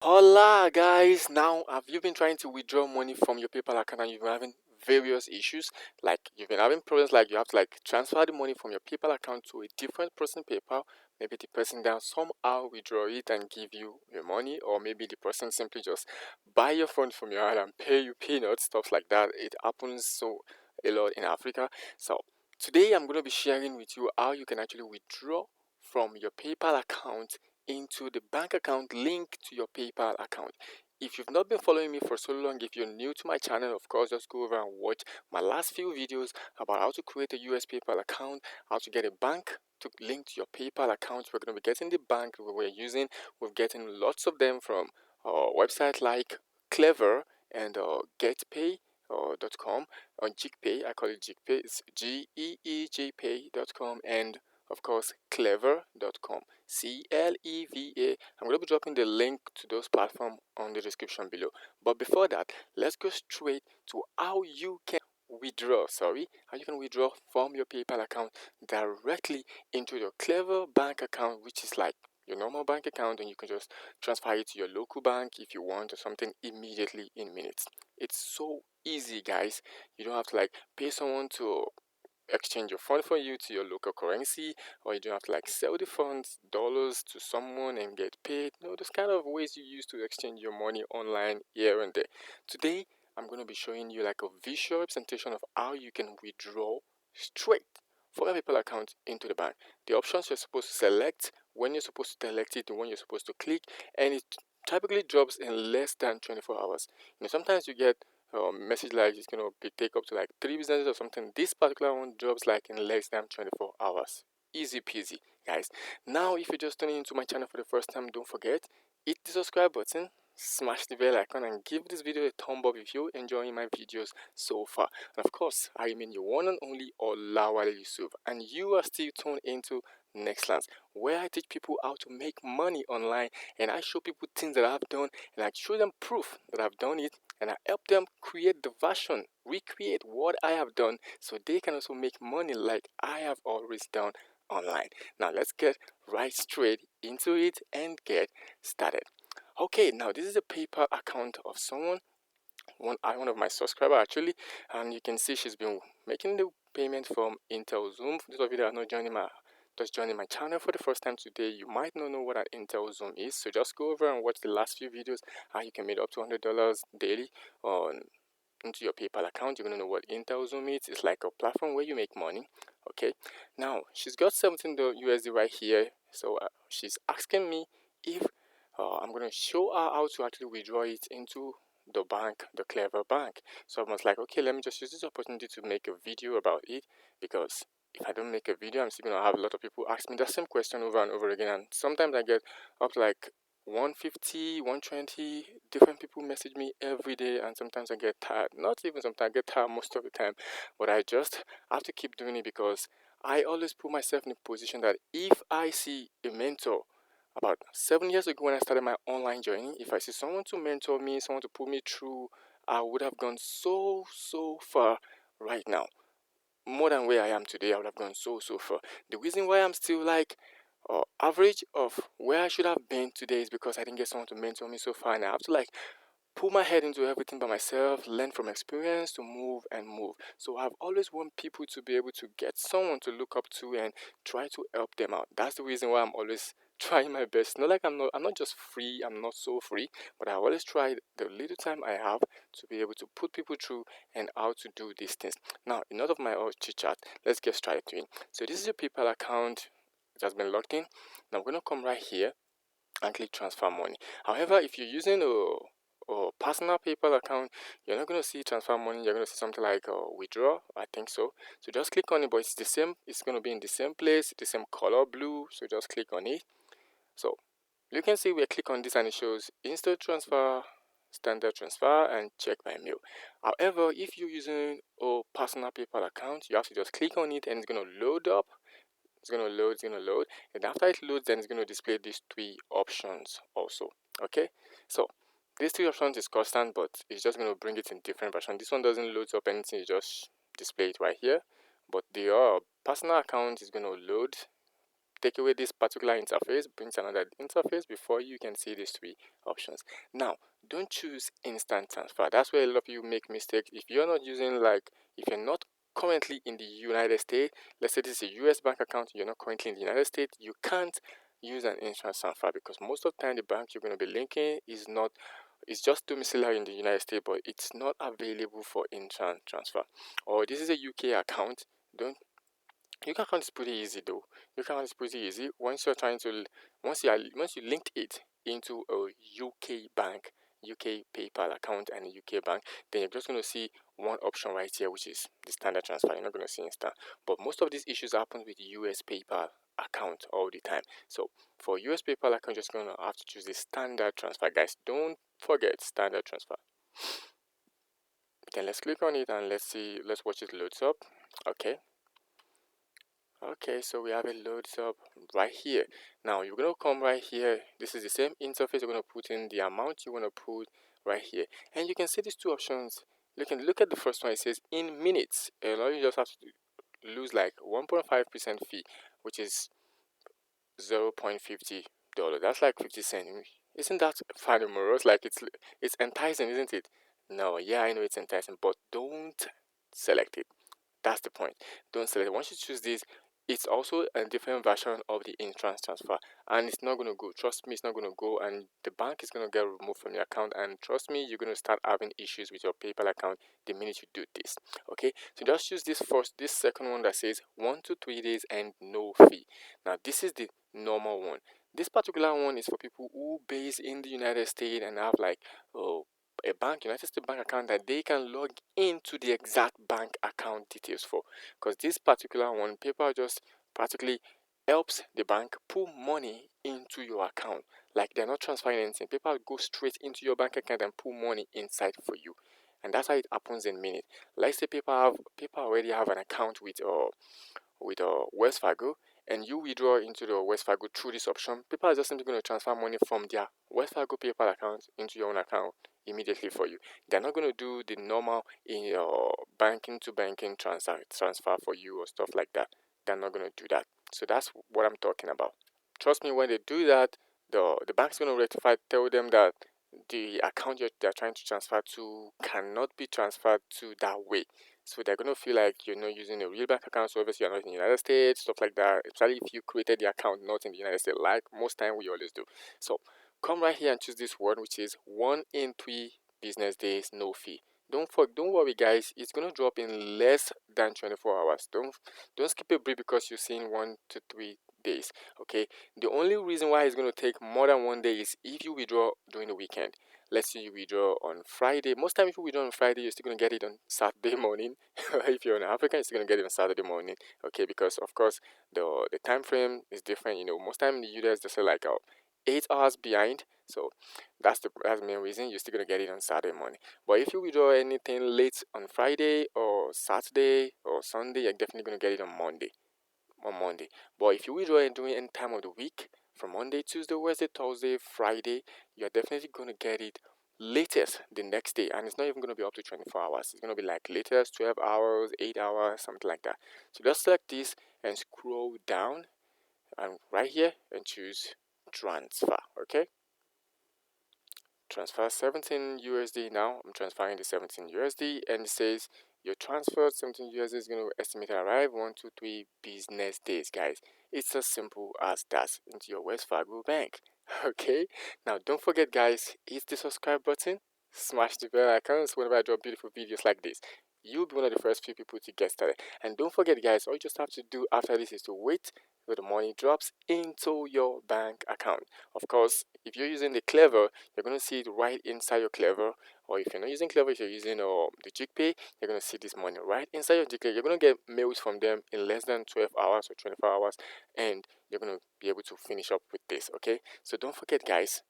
Hola guys, now have you been trying to withdraw money from your PayPal account and you've been having various issues? Like you've been having problems like you have to transfer the money from your PayPal account to a different person PayPal. Maybe the person can somehow withdraw it and give you your money, or maybe the person simply just buy your phone from your hand and pay you peanuts, stuff like that. It happens so a lot in Africa. So today I'm gonna be sharing with you how you can actually withdraw from your PayPal account into the bank account linked to your PayPal account. If you've not been following me for so long, if you're new to my channel, of course, just go over and watch my last few videos about how to create a US PayPal account, how to get a bank to link to your PayPal account. We're going to be getting the bank we're using. We're getting lots of them from websites like Clever and GetPay.com on GPay. I call it GPay. It's GEEJPay.com and of course Clever.com. CLEVA. I'm going to be dropping the link to those platforms on the description below. But before that, let's go straight to how you can withdraw from your PayPal account directly into your Clever bank account, which is like your normal bank account, and you can just transfer it to your local bank if you want or something immediately in minutes. It's so easy, guys. You don't have to pay someone to exchange your fund for you to your local currency, or you don't have to sell the funds dollars to someone and get paid. No, those kind of ways you use to exchange your money online here and there. Today I'm going to be showing you like a visual representation of how you can withdraw straight from your PayPal account into the bank. The options you're supposed to select, when you're supposed to select it, the one you're supposed to click, and it typically drops in less than 24 hours. Sometimes you get message like it's going to take up to 3 businesses or something. This particular one drops in less than 24 hours. Easy peasy, guys. Now, if you're just tuning into my channel for the first time, don't forget, hit the subscribe button, smash the bell icon, and give this video a thumb up if you're enjoying my videos so far. And of course, I remain your one and only Olawale Yusuf, and you are still tuned into Nextlands, where I teach people how to make money online, and I show people things that I've done, and I show them proof that I've done it, and I help them create the version, recreate what I have done, so they can also make money like I have always done online. Now let's get right straight into it and get started. Okay, now this is a PayPal account of someone, one of my subscribers actually, and you can see she's been making the payment from Intel Zoom. For those of you that are not joining my channel for the first time today, you might not know what an Intel Zoom is, so just go over and watch the last few videos how you can make up to $100 daily on into your PayPal account. You're going to know what Intel Zoom is. It's like a platform where you make money. Okay, now she's got 17 USD right here, so she's asking me if I'm going to show her how to actually withdraw it into the bank, the Clever bank. So I was like, okay, let me just use this opportunity to make a video about it, because if I don't make a video, I'm still going to have a lot of people ask me the same question over and over again, and sometimes I get up to 150, 120 different people message me every day, and sometimes I get tired. Not even sometimes, I get tired most of the time, but I just have to keep doing it, because I always put myself in a position that if I see a mentor about 7 years ago when I started my online journey, if I see someone to mentor me, someone to put me through, I would have gone so far right now. More than where I am today, I would have gone so far. The reason why I'm still average of where I should have been today is because I didn't get someone to mentor me so far, and I have to put my head into everything by myself, learn from experience to move and move. So I've always want people to be able to get someone to look up to and try to help them out. That's the reason why I'm always trying my best. Not like I'm not just free, I'm not so free, but I always try the little time I have to be able to put people through and how to do these things. Now, enough of my old chit chat, let's get straight to it. So this is your PayPal account. It has been logged in. Now I'm gonna come right here and click transfer money. However, if you're using a personal PayPal account, you're not going to see transfer money. You're going to see something like withdraw. I think so. So just click on it, but it's the same. It's going to be in the same place, the same color blue. So just click on it. So you can see we click on this and it shows instant transfer, standard transfer, and check by mail. However, if you're using a personal PayPal account, you have to just click on it and it's going to load up. It's going to load, and after it loads, then it's going to display these three options also. Okay, so these three options is constant, but it's just going to bring it in different version. This one doesn't load up anything, you just display it right here, but the personal account is going to load take away this particular interface, brings another interface before you can see these three options. Now, don't choose instant transfer. That's where a lot of you make mistakes. If you're not using, like, if you're not currently in the United States, let's say this is a US bank account, you're not currently in the United States, you can't use an instant transfer because most of the time the bank you're going to be linking is not, it's just domiciliary in the United States, but it's not available for instant transfer. Or this is a UK account. Don't UK account is pretty easy though. UK account is pretty easy. Once you're trying to, once you link it into a UK bank, UK PayPal account and a UK bank, then you're just going to see one option right here, which is the standard transfer. You're not going to see instant. But most of these issues happen with US PayPal account all the time. So for US PayPal account, just going to have to choose the standard transfer, guys. Don't forget standard transfer. Then let's click on it and let's see. Let's watch it loads up. Okay, so we have it loads up right here. Now you're gonna come right here. This is the same interface. You're gonna put in the amount you wanna put right here, and you can see these two options. Look at the first one. It says in minutes. And all you just have to lose like 1.5% fee, which is $0.50. That's like 50 cents. Isn't that humorous? Like it's enticing, isn't it? No, yeah, I know it's enticing, but don't select it. That's the point. Don't select it. Once you choose this, it's also a different version of the instant transfer, and it's not going to go. Trust me, it's not going to go, and the bank is going to get removed from your account. And trust me, you're going to start having issues with your PayPal account the minute you do this. Okay, so just choose this second one that says 1 to 3 days and no fee. Now, this is the normal one. This particular one is for people who base in the United States and have like, oh, a bank, United States bank account that they can log into the exact bank account details for. Because this particular one, PayPal just practically helps the bank put money into your account. Like they're not transferring anything. PayPal goes straight into your bank account and put money inside for you. And that's how it happens in minutes. Let's say PayPal already have an account with Wells Fargo, and you withdraw into the Wells Fargo through this option. PayPal is just simply going to transfer money from their Wells Fargo PayPal account into your own account immediately for you. They're not going to do the normal in your banking to banking transfer for you or stuff like that. They're not going to do that. So that's what I'm talking about. Trust me, when they do that, the bank's going to rectify, tell them that the account they're trying to transfer to cannot be transferred to that way. So they're going to feel like you're not using a real bank account, so obviously you're not in the United States, stuff like that, especially if you created the account not in the United States, like most time we always do. So come right here and choose this word, which is 1 in 3 business days, no fee. Don't worry, guys. It's gonna drop in less than 24 hours. Don't skip a break because you're seeing 1 to 3 days. Okay. The only reason why it's gonna take more than 1 day is if you withdraw during the weekend. Let's say you withdraw on Friday. Most time if you withdraw on Friday, you're still gonna get it on Saturday morning. If you're an African, you're still gonna get it on Saturday morning. Okay, because of course the time frame is different. You know, most time in the US they say like 8 hours behind. So that's the main reason you're still gonna get it on Saturday morning. But if you withdraw anything late on Friday or Saturday or Sunday, you're definitely gonna get it on Monday. But if you withdraw it during any time of the week, from Monday, Tuesday, Wednesday, Thursday, Friday, you're definitely gonna get it latest the next day, and it's not even gonna be up to 24 hours. It's gonna be like latest 12 hours, 8 hours, something like that. So just select this and scroll down and right here and choose transfer. Okay, transfer 17 USD. Now I'm transferring the 17 USD, and it says your transfer 17 USD is going to estimate arrive 1 to 3 business days, guys. It's as simple as that into your Wells Fargo bank. Okay, now don't forget, guys, hit the subscribe button, smash the bell icon so whenever I drop beautiful videos like this, you'll be one of the first few people to get started. And don't forget, guys, all you just have to do after this is to wait till the money drops into your bank account. Of course, if you're using the Clever, you're going to see it right inside your Clever. Or if you're not using Clever, if you're using the GPay, you're going to see this money right inside your GPay. You're going to get mails from them in less than 12 hours or 24 hours, and you're going to be able to finish up with this. Okay, so don't forget, guys,